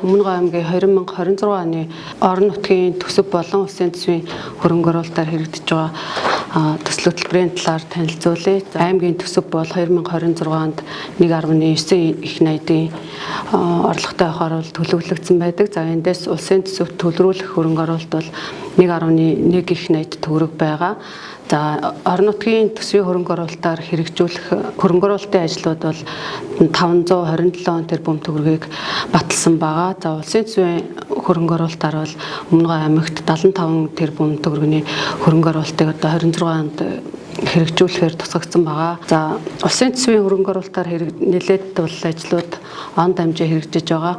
Өмнөг аймгийн 2026 оны орон нутгийн төсөв болон улсын төсвийн хөрөнгө оруулалтаар хэрэгжиж байгаа төсөл хөтөлбөрийн талаар танилцуулъя. Аймгийн төсөв бол 2026 онд 1.9 их найдын орлоготой байхаар төлөвлөгдсөн байдаг. За эндээс улсын төсөвт төлрүүлэх хөрөнгө оруулалт бол 1.1 их найд төгрөг байгаа. За орон нутгийн төсвийн хөрөнгө оруулалтаар хэрэгжүүлэх хөрөнгө оруулалтын ажлууд бол 527 тэрбум төгрөгийг баталсан байгаа. За улсын төсвийн хөрөнгө оруулалтаар бол Өмнөг аймагт 75 тэрбум төгрөгийн хөрөнгө оруулалтыг одоо 26 онд хэрэгжүүлэхээр тусгагдсан байгаа. За улсын төсвийн хөрөнгө оруулалтаар нэлээд бол ажлууд он дамжин хэрэгжиж байгаа.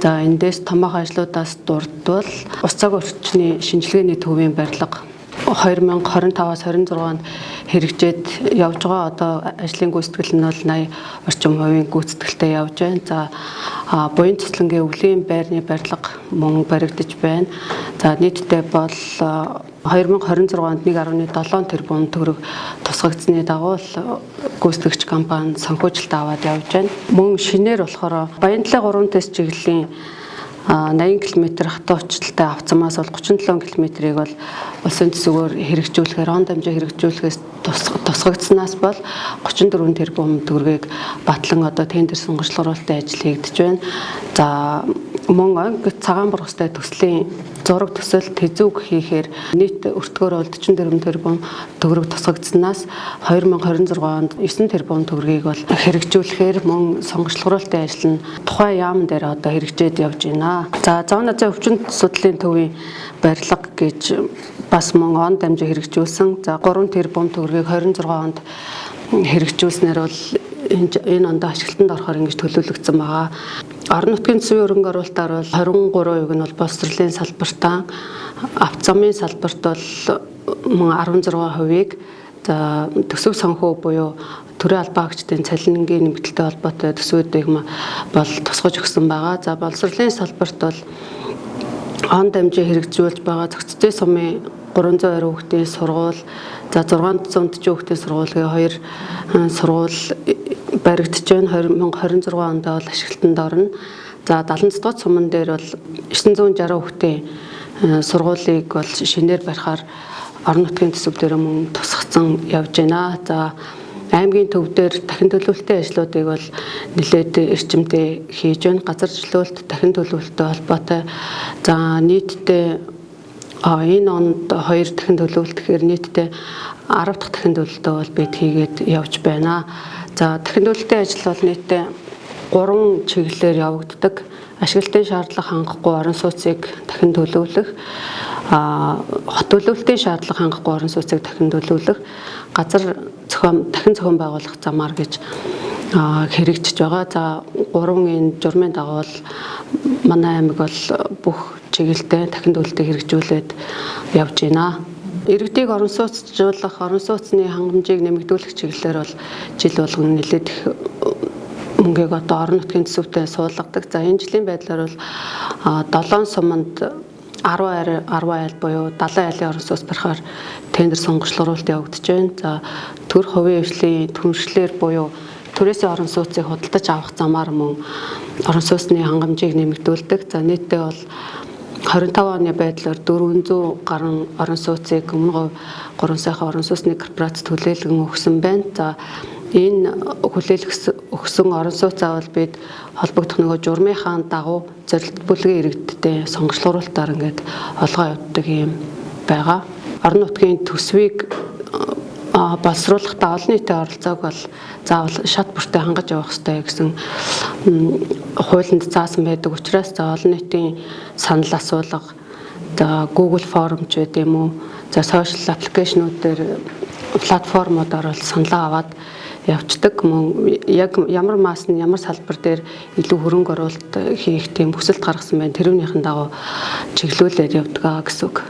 За эндээс томоохон ажлуудаас дурдвал ус цаг орчны шинжилгээний төвийн барилга 2025-аас 26 онд хэрэгжээд явж байгаа. Одоо ажлын гүйцэтгэл нь бол 80 орчим хувийн гүйцэтгэлтэй явж байна. За буян цэцлэнгийн өвлийн байрны барилга мөн баригдаж байна. За нийтдээ бол 2026 онд 1.7 тэрбум төгрөг тусгагдсны дагуу гүйцэтгэгч компани санхүүжилт аваад явж байна. Мөн шинээр болохоор Баяндлын 3 тест чиглэлийн 80 км хатуу хүчтэй авцамаас бол 37 км-ийг бол улсын төсвөөр хэрэгжүүлэхээр он дамжин хэрэгжүүлэхээс тусгагдсанаас бол 34 тэрбум төгрөгийг батлан одоо тендер сонгогчлогоруулалтын ажил хийгдэж байна. За мөн цагаан бургастай төслийн зураг төсөлд тэзүүг хийхээр нийт өртгөөр бол 44 тэрбум төгрөг тусгагдсанаас 2026 онд 9 тэрбум төгрөгийг бол хэрэгжүүлэхээр мөн сонгогчлогоруулалтын ажил нь тухайн яам дээр одоо хэрэгжээд явж байна. За зоон азийн өвчин судлалын төвийн барилга гэж бас мөн он дамжин хэрэгжүүлсэн. За 3 тэрбум төгрөгийг 26 онд хэрэгжүүлснээр бол энэ онд ашиглалтанд орохоор ингэж төлөвлөгдсөн байгаа. Орон нутгийн төсвийн хөрөнгө оруулалтаар бол 23% нь бол боловсролын салбартаа, авто замын салбарт бол мөн 16%-ийг за төсөв санхүү буюу төрийн албаагчдын цалингийн нэмэгдэлтэй холбоотой төсвүүдийг бол тусгаж өгсөн байгаа. За боловсролын салбарт бол он дамжин хэрэгжүүлж байгаа зохицтой сумын 320 хүүхдийн сургууль, за 640 хүүхдийн сургуулийн 2 сургууль баригдаж байна. 2026 онд бол ашиглалтанд орно. За 70 дахь суман дээр бол 960 хүүхдийн сургуулийг бол шинээр барихаар орон нутгийн төсөв дээр мөн тусгацсан явж байна. За аймгийн төв дээр дахин төлөвлөлтийн ажлуудыг бол нэлээд эрчимтэй хийж байна. Газар чөлөөлөлт дахин төлөвлөлттэй холбоотой. За нийтдээ энэ онд 2 дахин төлөвлөлт гэхээр нийтдээ 10 дахь дахин төлөвлөлтөө бол бид хийгээд явж байна. За дахин төлөвлөлтийн ажил бол нийтдээ 3 чиглэлээр явагддаг. Ашиглалтын шаардлага хангахгүй орон сууцыг дахин төлөвлөх, хот төлөвлөлтийн шаардлага хангахгүй орон сууцыг дахин төлөвлөх, газар дахин зохион байгуулах замаар гэж хэрэгжиж байгаа. За 3 энэ журмын дагуу манай аймаг бол бүх чиглэлтэй дахин төлөвлөлтийг хэрэгжүүлээд явж байна. Иргэдийг орон сууцжуулах, орон сууцны хангамжийг нэмэгдүүлэх чиглэлээр бол жил болгон нэлээд их мөнгөийг одоо орон нутгийн төсөвтэй суулгадаг. За энэ жилийн байдлаар бол 7 суманд 10 айл буюу 70 айлын орон сууц барихаар тендер сонгогчлогоруулалт явагдаж байна. За төр хувийн хвшлийн түншлэлээр буюу төрөөсөө орон сууцыг худалдаж авах замаар мөн орон сууцны хангамжийг нэмэгдүүлдэг. За нийтдээ бол 25 оны байдлаар 400 гаруй орон сууцыг Өмнөг 3 сайхан орон сууцны корпорац хүлээлгэн өгсөн байна. За энэ өгсөн орон сууцаа бол бид холбогдох нөгөө журмынхаа дагуу зорилт бүлгийн иргэдтэй сонгогчлогоруулалтаар ингээд олгоо явуулдаг юм байгаа. Орон нутгийн төсвийг боловсруулахдаа олон нийтийн оролцоог бол заавал шат бүртээ хангаж явах хэрэгтэй гэсэн хуулинд заасан байдаг учраас за олон нийтийн санал асуулга, за Google форм ч гэдэг юм уу, за сошиал аппликейшнүүд дээр платформудаар бол саналаа аваад явцдаг. Мөн яг ямар маасны ямар салбар дээр илүү хөрөнгө оруулалт хийх тийм хүсэлт гаргасан байна. Тэрүүнийхэн дагуу чиглүүлээд явдаг гэсэн үг.